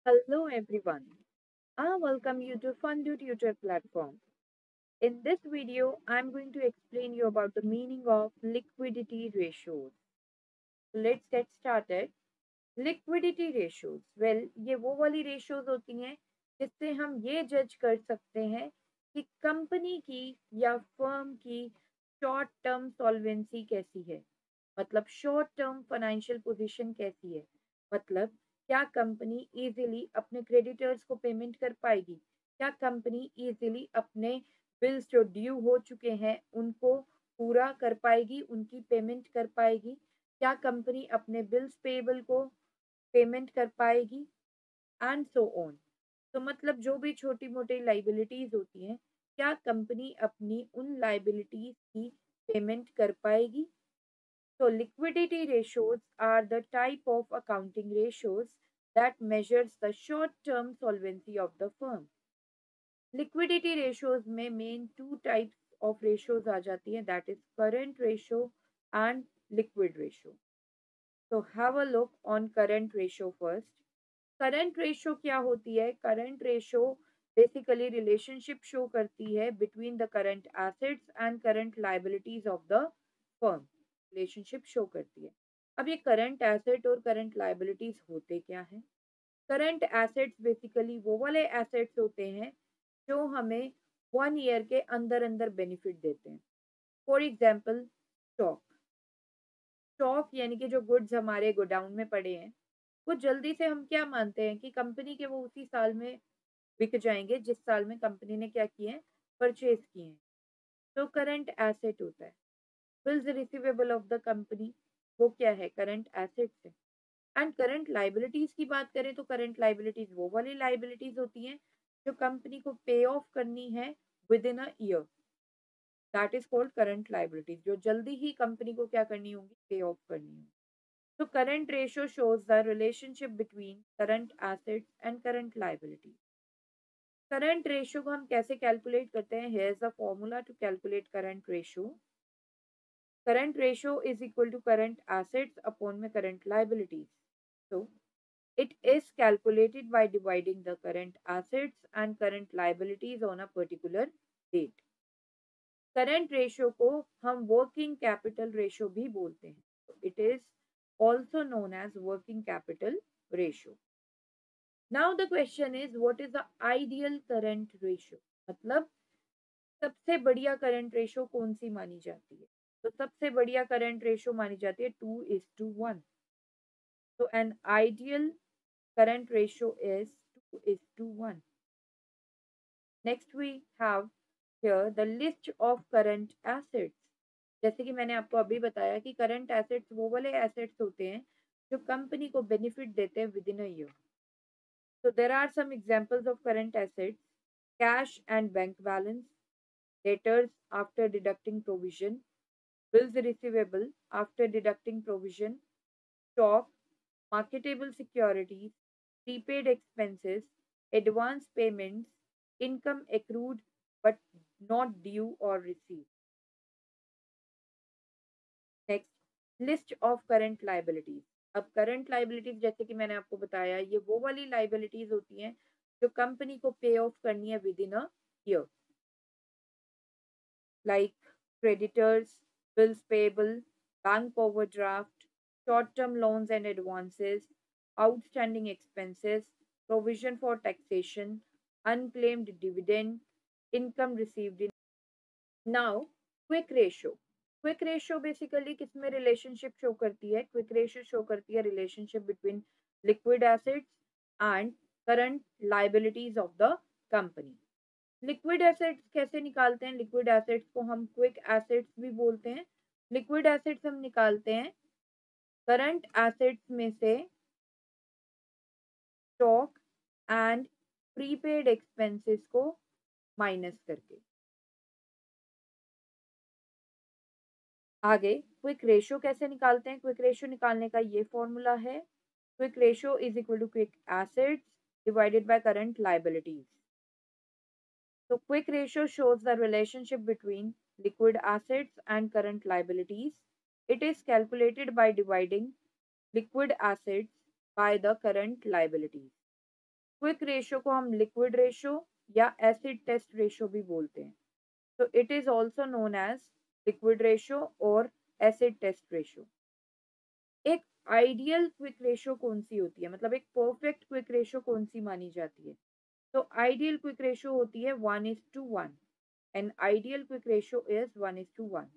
Hello everyone. I welcome you to Fundu Tutor platform. In this video, I'm going to explain you about the meaning of liquidity ratios. Let's get started. Liquidity ratios. Well, ये वो वाली ratios होती हैं जिससे हम ये जज कर सकते हैं कि कंपनी की या फर्म की शॉर्ट टर्म सॉल्वेंसी कैसी है। मतलब शॉर्ट टर्म फाइनेंशियल पोजीशन कैसी है। मतलब क्या कंपनी इजीली अपने क्रेडिटर्स को पेमेंट कर पाएगी, क्या कंपनी इजीली अपने बिल्स जो ड्यू हो चुके हैं उनको पूरा कर पाएगी, उनकी पेमेंट कर पाएगी, क्या कंपनी अपने बिल्स पेएबल को पेमेंट कर पाएगी एंड सो ऑन। तो मतलब जो भी छोटी मोटी लाइबिलिटीज होती हैं, क्या कंपनी अपनी उन लाइबिलिटीज की पेमेंट कर पाएगी। So liquidity ratios are the type of accounting ratios that measures the short-term solvency of the firm. Liquidity ratios में main two types of ratios आ जाती हैं, that is current ratio and liquid ratio. So have a look on current ratio first. Current ratio क्या होती है? Current ratio basically relationship show करती है between the current assets and current liabilities of the firm. Relationship show करती है। अब ये current asset और current liabilities होते क्या हैं? Current assets basically वो वाले assets होते हैं जो हमें 1 year के अंदर अंदर बेनिफिट देते हैं। For example stock. स्टॉक यानी कि जो गुड्स हमारे गोडाउन में पड़े हैं, वो जल्दी से हम क्या मानते हैं कि कंपनी के वो उसी साल में बिक जाएंगे जिस साल में कंपनी ने क्या किए हैं, परचेज किए हैं। तो करंट एसेट होता है। Bills receivable of the company, वो क्या है, करंट एसेट्स है। एंड करंट लाइबिलिटीज की बात करें तो करंट लाइबिलिटीज वो वाली लाइबिलिटीज होती हैं जो कंपनी को पे ऑफ करनी है with in a year. That is called current liabilities, जो जल्दी ही कंपनी को क्या करनी होगी, पे ऑफ करनी होगी। So current ratio shows the relationship between current assets and current liabilities. Current ratio को हम कैसे कैलकुलेट करते हैं? Here's the formula to calculate current ratio. Current ratio is equal to current assets upon में current liabilities. So it is calculated by dividing the current assets and current liabilities on a particular date. Current ratio को हम working capital ratio भी बोलते हैं। It is also known as working capital ratio. Now the question is what is the ideal current ratio. मतलब सबसे बढ़िया current ratio कौन सी मानी जाती है? तो सबसे बढ़िया करंट रेशियो मानी जाती है 2:1। तो an ideal current ratio is 2:1। Next we have here the list of current assets. जैसे कि मैंने आपको अभी बताया कि करंट एसेट्स वो वाले एसेट्स होते हैं जो कंपनी को बेनिफिट देते हैं with in a year. So there are some examples of current assets: cash and bank balance, debtors after deducting provision, bills receivable after deducting provision, stock, marketable securities, prepaid expenses, advance payments, income accrued but not due or received. Next, list of current liabilities. अब current liabilities जैसे कि मैंने आपको बताया, ये वो वाली liabilities होती हैं जो कंपनी को पे ऑफ करनी है with in a year, like creditors, bills payable, bank overdraft, short term loans and advances, outstanding expenses, provision for taxation, unclaimed dividend, income received in. Now quick ratio. Quick ratio basically किसमें relationship show करती है? Quick ratio show करती है relationship between liquid assets and current liabilities of the company. Liquid assets कैसे निकालते हैं? Liquid assets को हम क्विक एसेट्स भी बोलते हैं। लिक्विड एसेट्स हम निकालते हैं करंट एसेट्स में से स्टॉक एंड प्रीपेड एक्सपेंसेस को माइनस करके। आगे क्विक रेशियो कैसे निकालते हैं? क्विक रेशियो निकालने का ये फॉर्मूला है, quick ratio is equal to quick assets divided by current liabilities. So quick ratio shows the relationship between liquid assets and current liabilities. It is calculated by dividing liquid assets by the current liabilities. Quick ratio को हम liquid ratio या acid test ratio भी बोलते हैं। तो it is also known as liquid ratio और acid test ratio. एक ideal quick ratio कौन सी होती है, मतलब एक परफेक्ट क्विक रेशो कौन सी मानी जाती है? तो आइडियल क्विक रेशो होती है 1:1 and ideal quick ratio is 1:1।